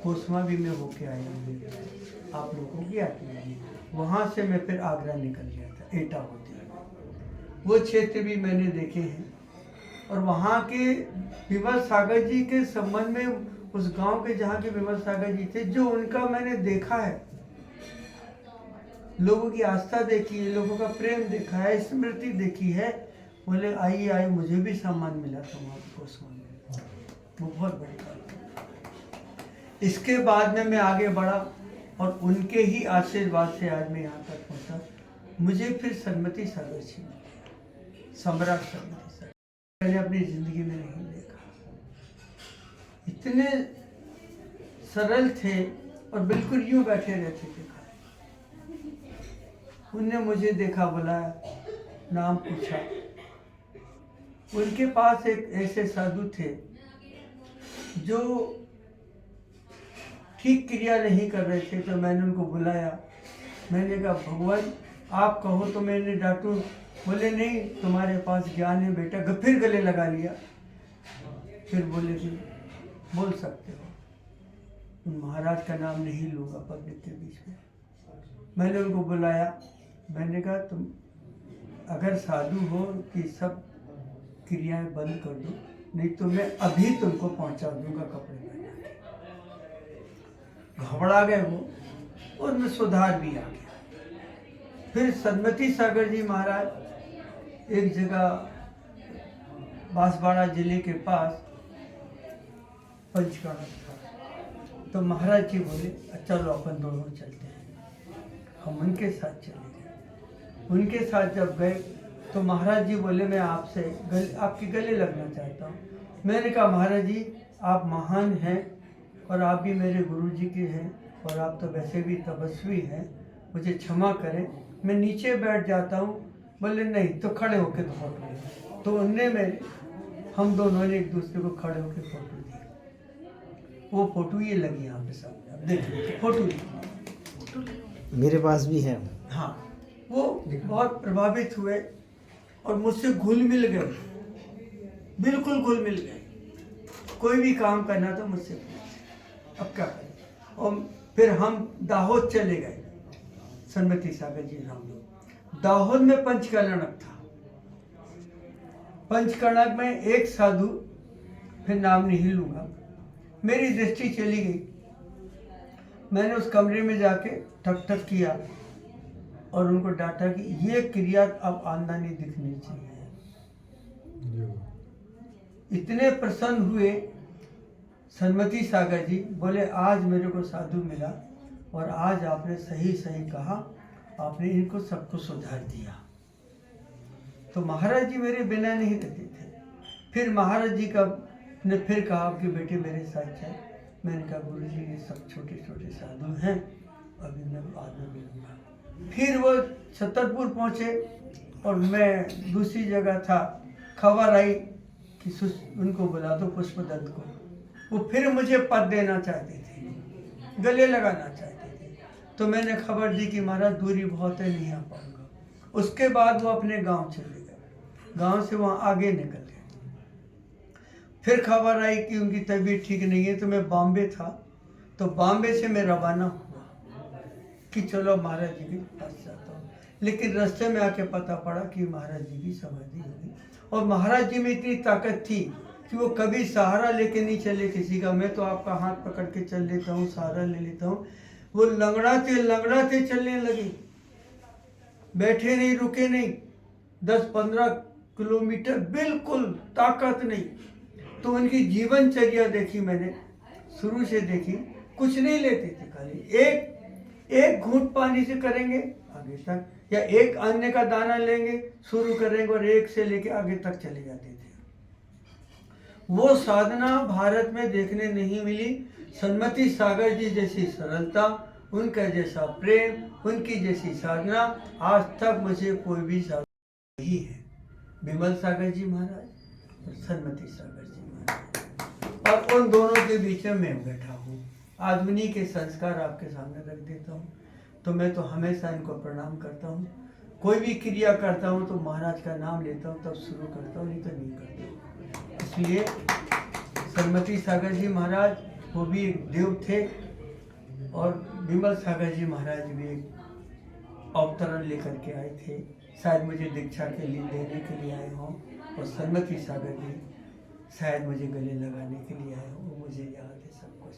कोसमा भी में होके आया हूँ, आप लोगों की आत्मा। वहाँ से मैं फिर आगरा निकल गया था, एटा होते हुए। वो क्षेत्र भी मैंने देखे हैं। और वहाँ के विमल सागर जी के संबंध में, उस गांव के जहाँ के विमल सागर जी थे, जो उनका मैंने देखा है, लोगों की आस्था देखी है, लोगों का प्रेम देखा है, स्मृति देखी है। बोले आइए आइए, मुझे भी सम्मान मिला था वहाँ पे कोसमा में, वो बहुत बड़ी बात है। इसके बाद में मैं आगे बढ़ा और उनके ही आशीर्वाद से आज मैं यहाँ तक पहुँचा। मुझे फिर सरमती सागर जी, सम्राट सरमती सागर मैंने अपनी जिंदगी में नहीं देखा। इतने सरल थे और बिल्कुल यूं बैठे रहते थे। उनने मुझे देखा, बुलाया, नाम पूछा। उनके पास एक ऐसे साधु थे जो ठीक क्रिया नहीं कर रहे थे, तो मैंने उनको बुलाया। मैंने कहा भगवान आप कहो तो मैंने डांटूं? बोले नहीं, तुम्हारे पास ज्ञान है बेटा। फिर गले लगा लिया। फिर बोले कि बोल सकते हो। महाराज का नाम नहीं लूँगा पब्लिक के बीच में। मैंने उनको बुलाया। मैंने कहा तुम अगर साधु हो कि सब क्रियाएं बंद कर दो, नहीं तो मैं अभी तुमको पहुंचा दूंगा कपड़े पहना के। घबरा गए वो, उनमें सुधार भी आ गया। फिर सरमती सागर जी महाराज एक जगह बांसवाड़ा जिले के पास पंचकर्णक था, तो महाराज जी बोले चलो अपन दोनों चलते हैं। हम उनके साथ चले गए। उनके साथ जब गए तो महाराज जी बोले मैं आपसे आपके गले लगना चाहता हूँ। मैंने कहा महाराज जी आप महान हैं और आप भी मेरे गुरु जी के हैं और आप तो वैसे भी तपस्वी हैं, मुझे क्षमा करें, मैं नीचे बैठ जाता हूँ। बोले नहीं तो खड़े होकर तो फोटो ले। तो हम दोनों ने एक दूसरे को खड़े होकर फोटो दी। वो फोटो ये लगी यहाँ पे सामने, आप देख लीजिए। फोटो मेरे पास भी है। हाँ, वो बहुत प्रभावित हुए और मुझसे घुल मिल गए, बिल्कुल घुल मिल गए। कोई भी काम करना तो मुझसे पूछे, अब क्या करें। और फिर हम दाहोद चले गए, सरमती सागर जी हम लोग। दाहोद में पंचकर्णक था। पंचकर्णक में एक साधु, फिर नाम नहीं लूँगा, मेरी दृष्टि चली गई। मैंने उस कमरे में जाके ठक ठक किया और उनको डांटा कि ये क्रिया अब आमदनी दिखनी चाहिए। इतने प्रसन्न हुए सरमती सागर जी, बोले आज मेरे को साधु मिला और आज आपने सही सही कहा, आपने इनको सबको सुधार दिया। तो महाराज जी मेरे बिना नहीं रहते थे। फिर महाराज जी ने फिर कहा कि बेटे मेरे साथ चल। मैंने कहा गुरु जी ये सब छोटे छोटे साधु हैं, अभी मैं बाद में मिलूंगा। फिर वो छतरपुर पहुँचे और मैं दूसरी जगह था। खबर आई कि उनको बुला दो पुष्पदत्त को। वो फिर मुझे पद देना चाहते थे, गले लगाना चाहते थे। तो मैंने खबर दी कि महाराज दूरी बहुत है, नहीं आ पाऊंगा। उसके बाद वो अपने गांव चले गए, गांव से वहाँ आगे निकल गए। फिर खबर आई कि उनकी तबीयत ठीक नहीं है, तो मैं बॉम्बे था। तो बॉम्बे से मैं रवाना हुआ कि चलो महाराज जी के पास जाता हूँ। लेकिन रास्ते में आके पता पड़ा कि महाराज जी की समाधि हो गई। और महाराज जी में इतनी ताकत थी कि वो कभी सहारा लेके नहीं चले किसी का। मैं तो आपका हाथ पकड़ के चल लेता हूँ, सहारा ले लेता हूँ। वो लंगड़ाते चलने लगे, बैठे नहीं, रुके नहीं। 10-15 किलोमीटर बिल्कुल ताकत नहीं। तो उनकी जीवनचर्या देखी मैंने, शुरू से देखी। कुछ नहीं लेते थे, खाली एक घूंट पानी से करेंगे आगे तक, या एक अन्न का दाना लेंगे, शुरू करेंगे और एक से लेके आगे तक चले जाते थे। वो साधना भारत में देखने नहीं मिली। सरमती सागर जी जैसी सरलता, उनका जैसा प्रेम, उनकी जैसी साधना आज तक मुझे कोई भी साधना नहीं है। विमल सागर जी महाराज और सरमती सागर जी महाराज, और उन दोनों के बीच में मैं बैठा हूँ। आज उन्हीं के संस्कार आपके सामने रख देता हूँ। तो मैं तो हमेशा इनको प्रणाम करता हूँ। कोई भी क्रिया करता हूँ तो महाराज का नाम लेता हूँ, तब शुरू करता हूँ, नहीं तो नहीं करता हूँ। इसलिए सरमती सागर जी महाराज वो भी एक देव थे, और विमल सागर जी महाराज भी एक अवतरण लेकर के आए थे, शायद मुझे दीक्षा के लिए देने के लिए आए हों, और सन्मति सागर जी शायद मुझे गले लगाने के लिए आए हों, वो मुझे याद है सब कुछ।